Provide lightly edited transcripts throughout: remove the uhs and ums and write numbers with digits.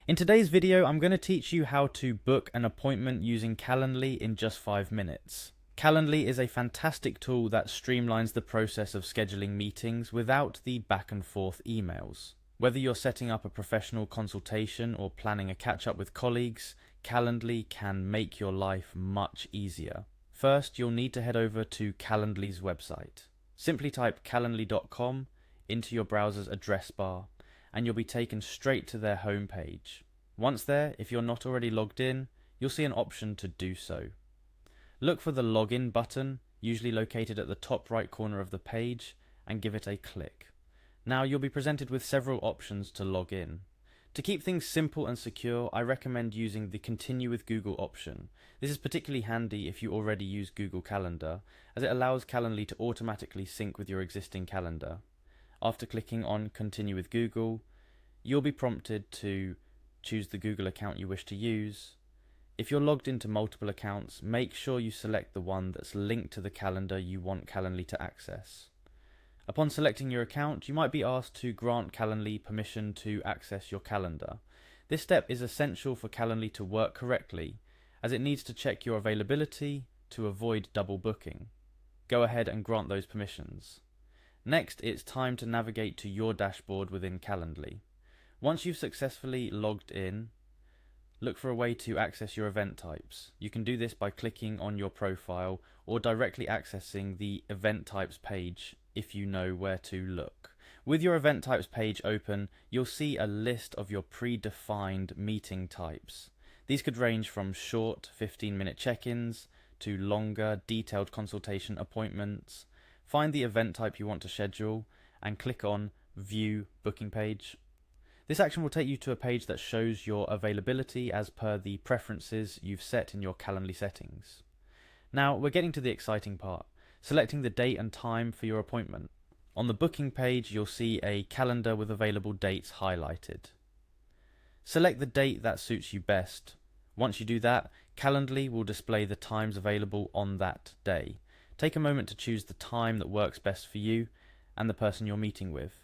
In today's video, I'm going to teach you how to book an appointment using Calendly in just 5 minutes. Calendly is a fantastic tool that streamlines the process of scheduling meetings without the back and forth emails. Whether you're setting up a professional consultation or planning a catch-up with colleagues, Calendly can make your life much easier. First, you'll need to head over to Calendly's website. Simply type calendly.com into your browser's address bar, and you'll be taken straight to their homepage. Once there, if you're not already logged in, you'll see an option to do so. Look for the login button, usually located at the top right corner of the page, and give it a click. Now you'll be presented with several options to log in. To keep things simple and secure, I recommend using the Continue with Google option. This is particularly handy if you already use Google Calendar, as it allows Calendly to automatically sync with your existing calendar. After clicking on Continue with Google, you'll be prompted to choose the Google account you wish to use. If you're logged into multiple accounts, make sure you select the one that's linked to the calendar you want Calendly to access. Upon selecting your account, you might be asked to grant Calendly permission to access your calendar. This step is essential for Calendly to work correctly, as it needs to check your availability to avoid double booking. Go ahead and grant those permissions. Next, it's time to navigate to your dashboard within Calendly. Once you've successfully logged in, look for a way to access your event types. You can do this by clicking on your profile or directly accessing the event types page if you know where to look. With your event types page open, you'll see a list of your predefined meeting types. These could range from short 15-minute check-ins to longer, detailed consultation appointments. Find the event type you want to schedule and click on View Booking Page. This action will take you to a page that shows your availability as per the preferences you've set in your Calendly settings. Now we're getting to the exciting part, selecting the date and time for your appointment. On the booking page, you'll see a calendar with available dates highlighted. Select the date that suits you best. Once you do that, Calendly will display the times available on that day. Take a moment to choose the time that works best for you and the person you're meeting with.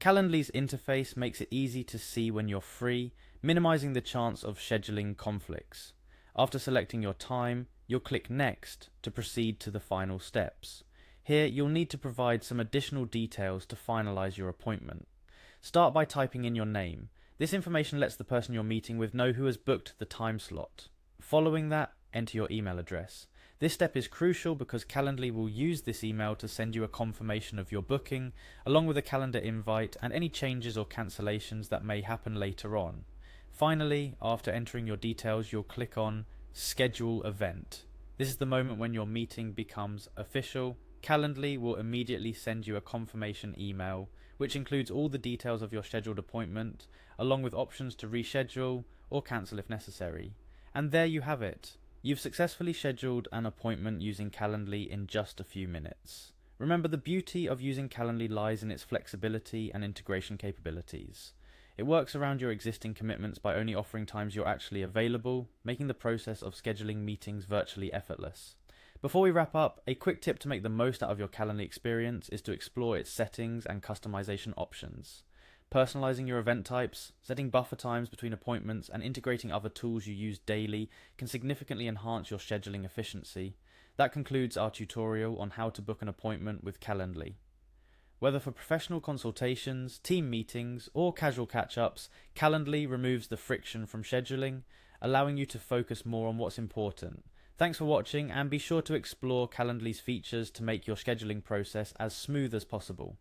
Calendly's interface makes it easy to see when you're free, minimizing the chance of scheduling conflicts. After selecting your time, you'll click Next to proceed to the final steps. Here, you'll need to provide some additional details to finalize your appointment. Start by typing in your name. This information lets the person you're meeting with know who has booked the time slot. Following that, enter your email address. This step is crucial because Calendly will use this email to send you a confirmation of your booking, along with a calendar invite and any changes or cancellations that may happen later on. Finally, after entering your details, you'll click on Schedule Event. This is the moment when your meeting becomes official. Calendly will immediately send you a confirmation email, which includes all the details of your scheduled appointment, along with options to reschedule or cancel if necessary. And there you have it. You've successfully scheduled an appointment using Calendly in just a few minutes. Remember, the beauty of using Calendly lies in its flexibility and integration capabilities. It works around your existing commitments by only offering times you're actually available, making the process of scheduling meetings virtually effortless. Before we wrap up, a quick tip to make the most out of your Calendly experience is to explore its settings and customization options. Personalizing your event types, setting buffer times between appointments, and integrating other tools you use daily can significantly enhance your scheduling efficiency. That concludes our tutorial on how to book an appointment with Calendly. Whether for professional consultations, team meetings, or casual catch-ups, Calendly removes the friction from scheduling, allowing you to focus more on what's important. Thanks for watching, and be sure to explore Calendly's features to make your scheduling process as smooth as possible.